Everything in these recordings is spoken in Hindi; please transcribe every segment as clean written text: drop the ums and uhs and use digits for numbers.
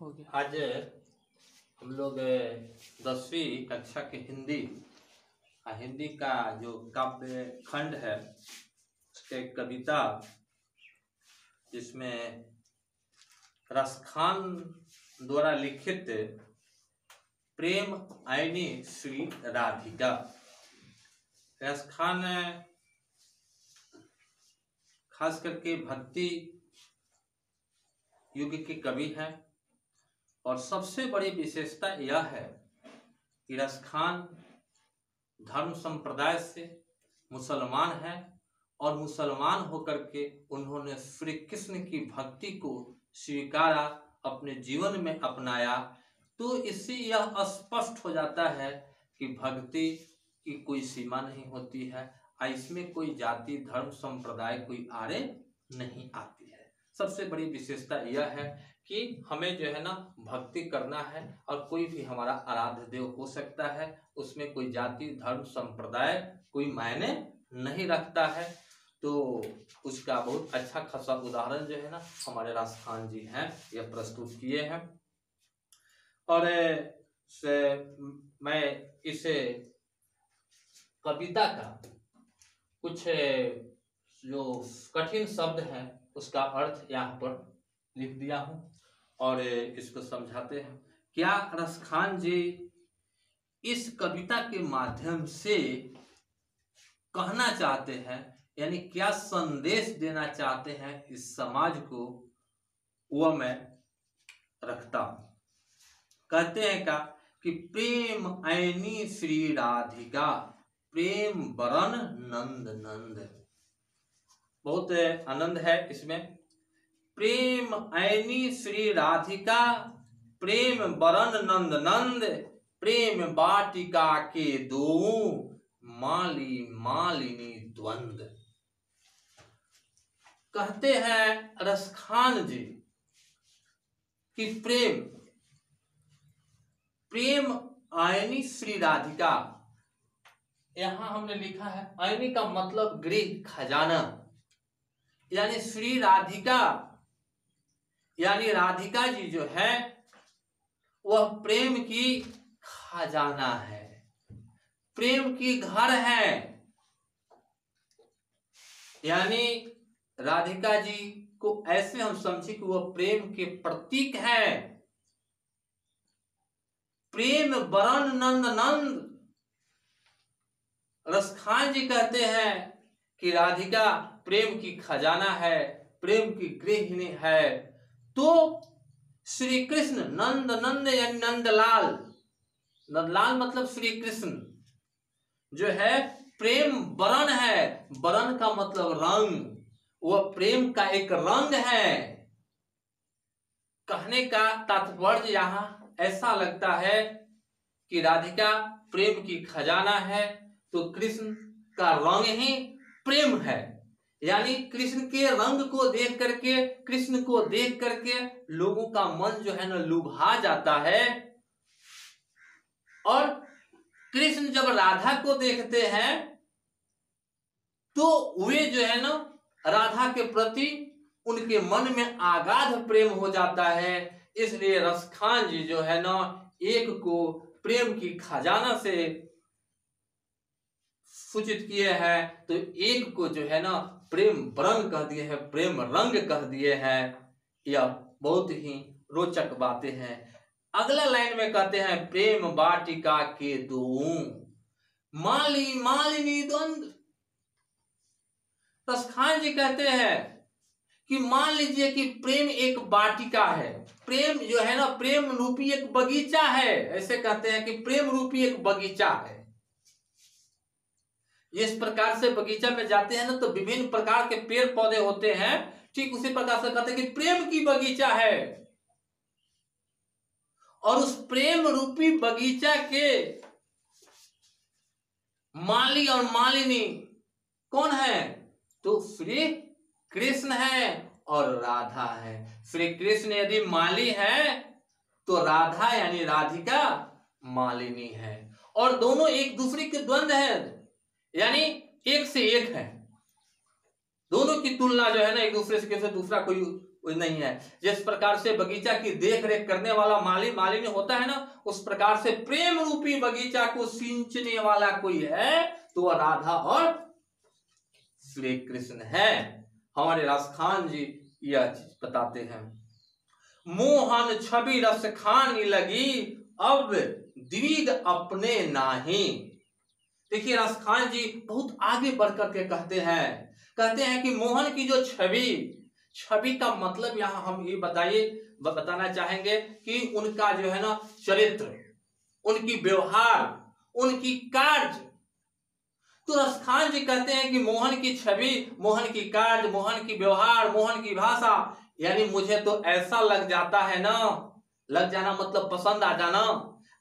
हो गया। आज हम लोग 10वीं कक्षा के हिंदी का जो काव्य खंड है उसके कविता जिसमें रसखान द्वारा लिखित प्रेम आईनी श्री राधिका। रसखान खास करके भक्ति युग के कवि हैं और सबसे बड़ी विशेषता यह है कि रसखान धर्म संप्रदाय से मुसलमान है और मुसलमान होकर के उन्होंने श्री कृष्ण की भक्ति को स्वीकारा, अपने जीवन में अपनाया। तो इससे यह स्पष्ट हो जाता है कि भक्ति की कोई सीमा नहीं होती है और इसमें कोई जाति धर्म संप्रदाय कोई आड़े नहीं आती है। सबसे बड़ी विशेषता यह है कि हमें जो है ना भक्ति करना है और कोई भी हमारा आराध्य देव हो सकता है, उसमें कोई जाति धर्म संप्रदाय कोई मायने नहीं रखता है। तो उसका बहुत अच्छा खासा उदाहरण जो है ना हमारे रसखान जी हैं यह प्रस्तुत किए हैं। और मैं इस कविता का कुछ जो कठिन शब्द हैं उसका अर्थ यहाँ पर लिख दिया हूँ और इसको समझाते हैं। क्या रसखान जी इस कविता के माध्यम से कहना चाहते हैं, यानी क्या संदेश देना चाहते हैं इस समाज को, वह मैं रखता हूं। कहते हैं का कि प्रेम ऐनी श्री राधिका, प्रेम बरन नंद नंद। बहुत आनंद है इसमें। प्रेम ऐनी श्री राधिका, प्रेम बरन नंद नंद, प्रेम बाटिका के दो माली मालिनी द्वंद। कहते हैं रसखान जी कि प्रेम आयनी श्री राधिका। यहां हमने लिखा है आयनी का मतलब गृह खजाना, यानी श्री राधिका यानी राधिका जी जो है वह प्रेम की खजाना है, प्रेम की घर है। यानी राधिका जी को ऐसे हम समझे कि वह प्रेम के प्रतीक है। प्रेम बरन नंद नंद। रसखान जी कहते हैं कि राधिका प्रेम की खजाना है, प्रेम की गृहिणी है। तो श्री कृष्ण नंद नंद यानी नंदलाल, नंदलाल मतलब श्री कृष्ण जो है प्रेम बरन है। बरन का मतलब रंग, वह प्रेम का एक रंग है। कहने का तात्पर्य यहाँ ऐसा लगता है कि राधिका प्रेम की खजाना है तो कृष्ण का रंग ही प्रेम है। यानी कृष्ण के रंग को देख करके, कृष्ण को देख करके लोगों का मन जो है ना लुभा जाता है। और कृष्ण जब राधा को देखते हैं तो वे जो है ना राधा के प्रति उनके मन में आगाध प्रेम हो जाता है। इसलिए रसखान जी जो है ना एक को प्रेम की खजाना से सूचित किए हैं तो एक को जो है ना प्रेम बरंग कह दिए हैं, प्रेम रंग कह दिए हैं। यह बहुत ही रोचक बातें हैं। अगला लाइन में कहते हैं प्रेम बाटिका के दो माली मालिनी द्वंद। रसखान जी कहते हैं कि मान लीजिए कि प्रेम एक वाटिका है, प्रेम जो है ना प्रेम रूपी एक बगीचा है। ऐसे कहते हैं कि प्रेम रूपी एक बगीचा है। इस प्रकार से बगीचा में जाते हैं ना तो विभिन्न प्रकार के पेड़ पौधे होते हैं, ठीक उसी प्रकार से कहते हैं कि प्रेम की बगीचा है। और उस प्रेम रूपी बगीचा के माली और मालिनी कौन है? तो श्री कृष्ण है और राधा है। श्री कृष्ण यदि माली है तो राधा यानी राधिका मालिनी है। और दोनों एक दूसरे के द्वंद है, यानी एक से एक है। दोनों की तुलना जो है ना एक दूसरे से दूसरा कोई वो नहीं है। जिस प्रकार से बगीचा की देख रेख करने वाला माली मालिनी होता है ना, उस प्रकार से प्रेम रूपी बगीचा को सींचने वाला कोई है तो राधा और श्री कृष्ण है। हमारे रसखान जी यह चीज बताते हैं। मोहन छवि रस खानी लगी, अब द्विग अपने नाही। देखिए रसखान जी बहुत आगे बढ़ करके कहते हैं कि मोहन की जो छवि का मतलब यहाँ हम ये बताना चाहेंगे कि उनका जो है ना चरित्र, उनकी व्यवहार, उनकी कार्य। तो रसखान जी कहते हैं कि मोहन की छवि, मोहन की कार्य, मोहन की व्यवहार, मोहन की भाषा, यानी मुझे तो ऐसा लग जाता है ना, लग जाना मतलब पसंद आ जाना,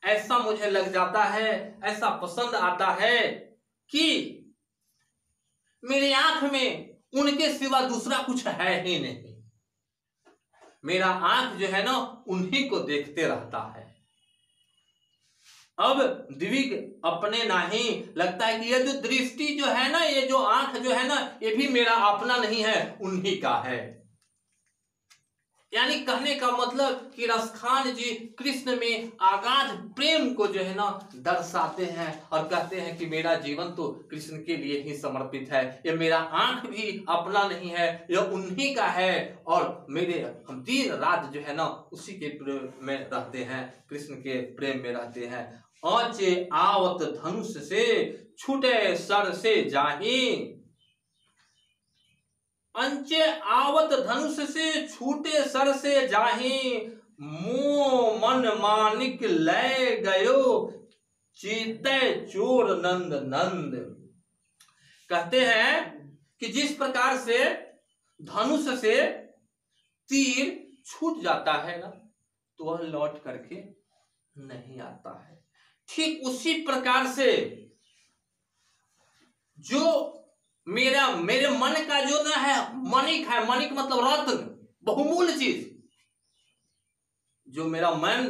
ऐसा मुझे लग जाता है, ऐसा पसंद आता है कि मेरी आंख में उनके सिवा दूसरा कुछ है ही नहीं। मेरा आंख जो है ना उन्हीं को देखते रहता है। अब द्विग अपने नहीं, लगता है कि ये जो दृष्टि जो है ना, ये जो आंख जो है ना, ये भी मेरा अपना नहीं है, उन्हीं का है। यानी कहने का मतलब कि रसखान जी कृष्ण में आगाध प्रेम को जो है ना दर्शाते हैं और कहते हैं कि मेरा जीवन तो कृष्ण के लिए ही समर्पित है, ये मेरा आंख भी अपना नहीं है, यह उन्हीं का है। और हम दिन रात जो है ना उसी के प्रेम में रहते हैं, कृष्ण के प्रेम में रहते हैं। औचे आवत धनुष से छूटे सर से जाही, अंचे आवत धनुष से छूटे सर से जाही, मोह मन मानिक लय गयो चीते चोर नंद नंद। कहते हैं कि जिस प्रकार से धनुष से तीर छूट जाता है ना तो वह लौट करके नहीं आता है, ठीक उसी प्रकार से जो मेरे मन का जो ना है मणिक है, मणिक मतलब रत्न, बहुमूल्य चीज, जो मेरा मन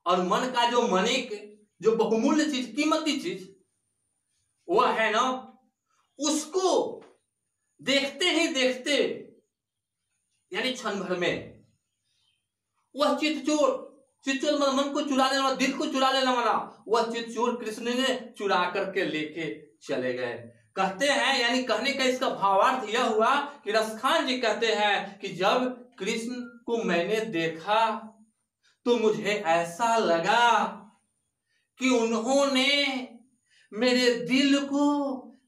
और मन का जो मणिक, जो बहुमूल्य चीज, कीमती चीज वह है ना, उसको देखते ही देखते यानी क्षण भर में वह चितचोर मन को चुरा लेना, दिल को चुरा लेना वाला वह चितचोर कृष्ण ने चुरा करके लेके चले गए। कहते हैं, यानी कहने का इसका भावार्थ यह हुआ कि रसखान जी कहते हैं कि जब कृष्ण को मैंने देखा तो मुझे ऐसा लगा कि उन्होंने मेरे दिल को,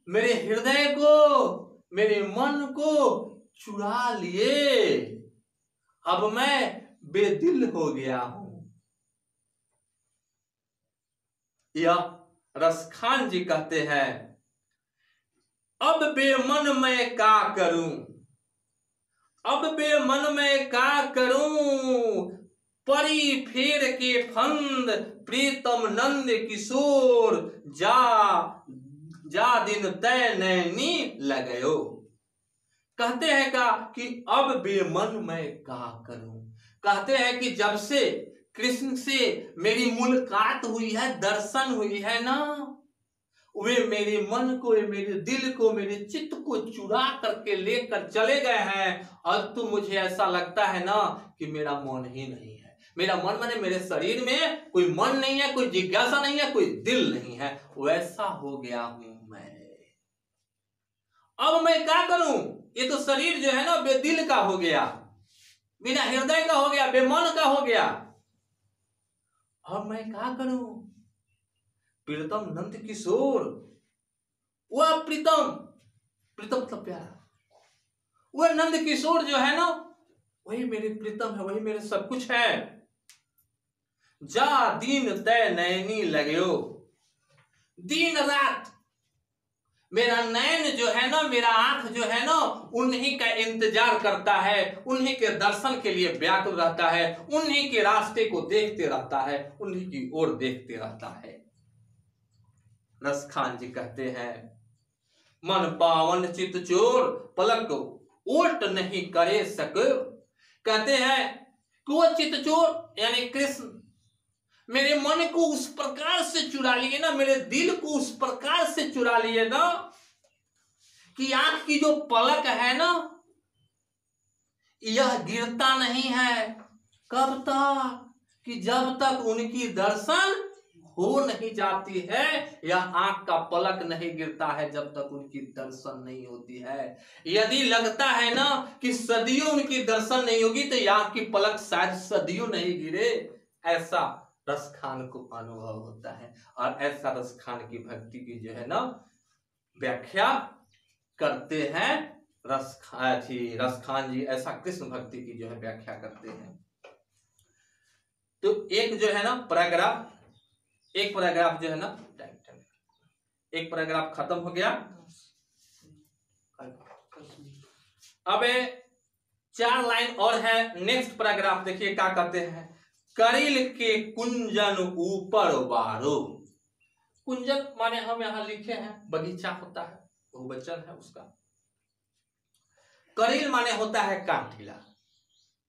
मेरे हृदय को, मेरे मन को चुरा लिए, अब मैं बेदिल हो गया हूं। यह रसखान जी कहते हैं, अब बेमन मैं का करूं, अब बेमन मैं का करूं, परी फेर के फंद प्रीतम नंद किशोर, जा दिन तय नैनी लगयो। कहते हैं का कि अब बेमन मैं का करूं, कहते हैं कि जब से कृष्ण से मेरी मुलाकात हुई है, दर्शन हुई है ना, वे मेरे मन को, मेरे दिल को, मेरे चित्त को चुरा करके लेकर चले गए हैं। अब तो मुझे ऐसा लगता है ना कि मेरा मन ही नहीं है, मेरा मन माने मेरे शरीर में कोई मन नहीं है, कोई जिज्ञासा नहीं है, कोई दिल नहीं है, वैसा हो गया हूं मैं। अब मैं क्या करूं, ये तो शरीर जो है ना बेदिल का हो गया, बिना हृदय का हो गया, बेमन का हो गया। अब मैं क्या करूं, प्रीतम नंद किशोर, वह प्रीतम मतलब प्यारा, वह नंद किशोर जो है ना वही मेरे प्रीतम है, वही मेरे सब कुछ है। जा दिन तय नैनी लगयो, दिन रात मेरा नैन जो है ना, मेरा आंख जो है ना उन्हीं का इंतजार करता है, उन्हीं के दर्शन के लिए व्याकुल रहता है, उन्हीं के रास्ते को देखते रहता है, उन्हीं की ओर देखते रहता है। रसखान जी कहते हैं, मन पावन चित चोर पलक ओट नहीं करे सक। कहते हैं कि वो चितचोर यानी कृष्ण मेरे मन को उस प्रकार से चुरा लिए ना, मेरे दिल को उस प्रकार से चुरा लिए ना कि आंख की जो पलक है ना, यह गिरता नहीं है। कब तक? कि जब तक उनकी दर्शन हो नहीं जाती है, या आंख का पलक नहीं गिरता है, जब तक उनकी दर्शन नहीं होती है। यदि लगता है ना कि सदियों उनकी दर्शन नहीं होगी, तो यह आंख की पलक शायद सदियों नहीं गिरे, ऐसा रसखान को अनुभव होता है। और ऐसा रसखान की भक्ति की जो है ना व्याख्या करते हैं रसखान जी, ऐसा कृष्ण भक्ति की जो है व्याख्या करते हैं। तो एक जो है ना पैराग्राफ, एक पैराग्राफ जो है ना, एक पैराग्राफ खत्म हो गया। अब 4 लाइन और है। नेक्स्ट पैराग्राफ देखिए क्या कहते हैं। करिल के कुंजन ऊपर वारो। कुंजन माने हम यहां लिखे हैं बगीचा होता है, बहुवचन है उसका। करिल माने होता है कांटीला।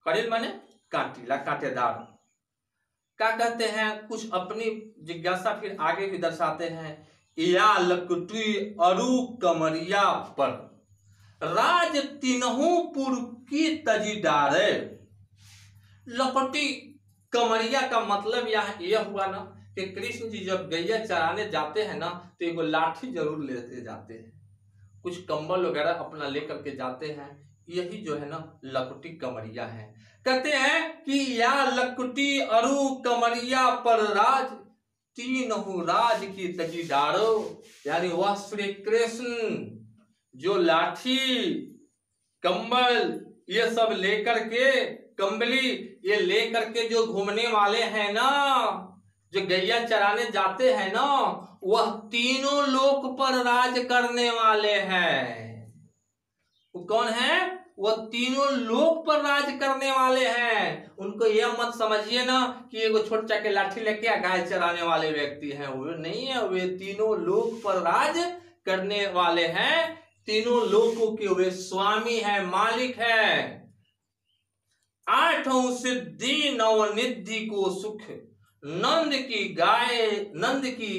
करिल माने कांटीला, कांटेदार। क्या कहते हैं, कुछ अपनी जिज्ञासा फिर आगे भी दर्शाते हैं। या लकटी अरु कमरिया पर राज तीनहु पुर की तजी डारे। लकटी कमरिया का मतलब यह हुआ ना कि कृष्ण जी जब गैया चराने जाते हैं ना, तो एगो लाठी जरूर लेते जाते हैं, कुछ कंबल वगैरह अपना लेकर के जाते हैं। यही जो है ना लकटी कमरिया है। कहते हैं कि या लकटी अरु कमरिया पर राज तीनहु राज की तजी डारो। यानी वह श्री कृष्ण जो लाठी कंबल ये सब लेकर के, कंबली ये लेकर के जो घूमने वाले हैं ना, जो गैया चराने जाते हैं ना, वह तीनों लोक पर राज करने वाले हैं। वो कौन है? वो तीनों लोक पर राज करने वाले हैं। उनको यह मत समझिए ना कि एगो छोटा के लाठी लेके गाय चराने वाले व्यक्ति हैं, वो नहीं है। वे तीनों लोक पर राज करने वाले हैं, तीनों लोकों के वे स्वामी है, मालिक है। 8 सिद्धि नवनिधि को सुख नंद की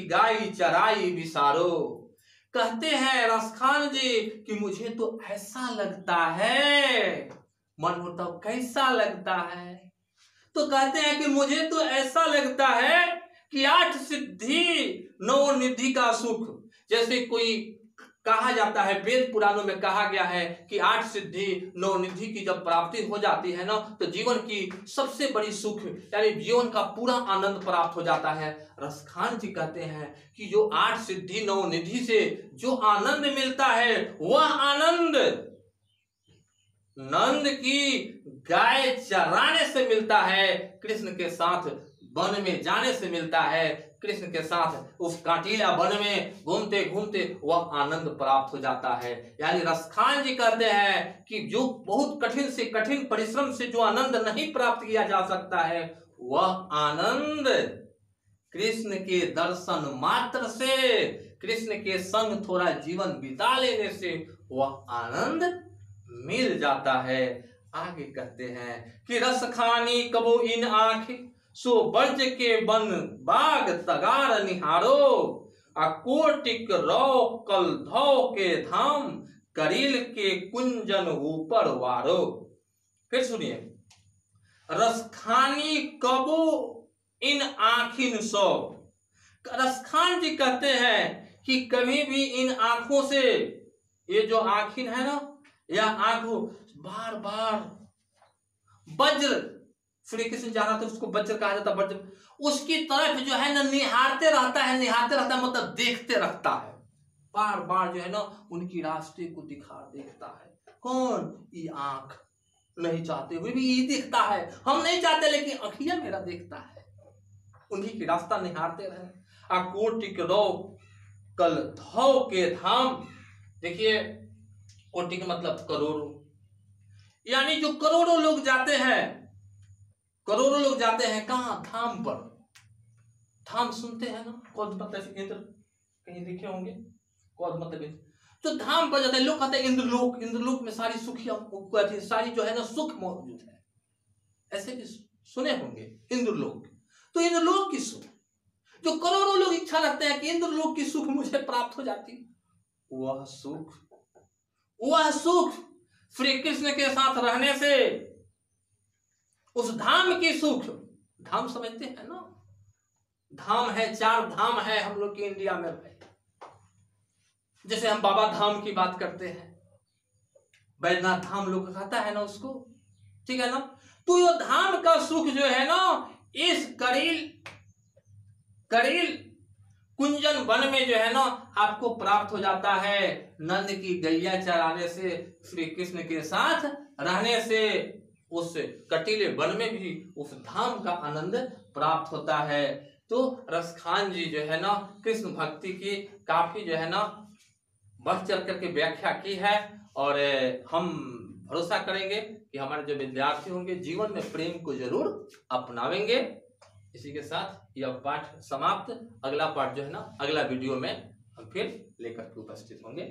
गाय चराई विसारो। कहते हैं रसखान जी कि मुझे तो ऐसा लगता है, मन होता कैसा लगता है, तो कहते हैं कि मुझे तो ऐसा लगता है कि 8 सिद्धि 9 निधि का सुख। जैसे कोई कहा जाता है, वेद पुराणों में कहा गया है कि 8 सिद्धि 9 निधि की जब प्राप्ति हो जाती है ना, तो जीवन की सबसे बड़ी सुख यानी जीवन का पूरा आनंद प्राप्त हो जाता है। रसखान जी कहते हैं कि जो 8 सिद्धि 9 निधि से जो आनंद मिलता है, वह आनंद नंद की गाय चराने से मिलता है, कृष्ण के साथ वन में जाने से मिलता है, कृष्ण के साथ उस कांटीला वन में घूमते घूमते वह आनंद प्राप्त हो जाता है। यानी रसखान जी कहते हैं कि जो बहुत कठिन से कठिन परिश्रम से जो आनंद नहीं प्राप्त किया जा सकता है, वह आनंद कृष्ण के दर्शन मात्र से, कृष्ण के संग थोड़ा जीवन बिता लेने से वह आनंद मिल जाता है। आगे कहते हैं कि रसखानी कबो इन आंख सो बज के बन बाग तगार निहारो। अकोटिक रो कल धौ के धाम करील के कुंजन ऊपर वारो। फिर सुनिए, रसखानी कबो इन आंखिन सो। रसखान जी कहते हैं कि कभी भी इन आंखों से, ये जो आंखिन है ना, यह आंखों बार बार वज्र, श्री कृष्ण जाना तो उसको वज्र कहा जाता, वज्र उसकी तरफ जो है ना निहारते रहता है, निहारते रहता है मतलब देखते रहता है, बार बार जो है ना उनकी रास्ते को देखता है। कौन? ये आंख, नहीं चाहते हुए भी ये देखता है, हम नहीं चाहते लेकिन अखिया मेरा देखता है, उन्हीं की रास्ता निहारते रहे। अकोटिक रो कल धौ के धाम। देखिए कोटि का मतलब करोड़ों, यानी जो करोड़ों लोग जाते हैं, करोड़ों लोग जाते हैं कहाँ? धाम पर। धाम सुनते हैं ना, कौन मतलब इंद्र, कहीं देखे होंगे, कौन मतलब इंद्र, तो धाम पर जाते हैं लोग, कहते हैं इंद्रलोक, इंद्रलोक में सारी सुखिया, सारी जो है ना सुख मौजूद है, ऐसे भी सुने होंगे इंद्रलोक। तो इंद्रलोक की सुख जो करोड़ों लोग इच्छा रखते हैं कि इंद्रलोक की सुख मुझे प्राप्त हो जाती, वह सुख श्री कृष्ण के साथ रहने से उस धाम की सुख, धाम समझते हैं ना, धाम है, 4 धाम है हम लोग के इंडिया में भाई। जैसे हम बाबा धाम की बात करते हैं, बैद्यनाथ धाम लोग कहता है ना उसको, ठीक है ना। तो ये धाम का सुख जो है ना, इस करील कुंजन वन में जो है ना आपको प्राप्त हो जाता है। नंद की गैया चराने से, श्री कृष्ण के साथ रहने से उस कटीले वन में भी उस धाम का आनंद प्राप्त होता है। तो रसखान जी जो है ना कृष्ण भक्ति की काफी जो है ना बढ़ चढ़ करके व्याख्या की है, और हम भरोसा करेंगे कि हमारे जो विद्यार्थी होंगे जीवन में प्रेम को जरूर अपनावेंगे। इसी के साथ यह पाठ समाप्त। अगला पाठ जो है ना अगला वीडियो में हम फिर लेकर के उपस्थित होंगे।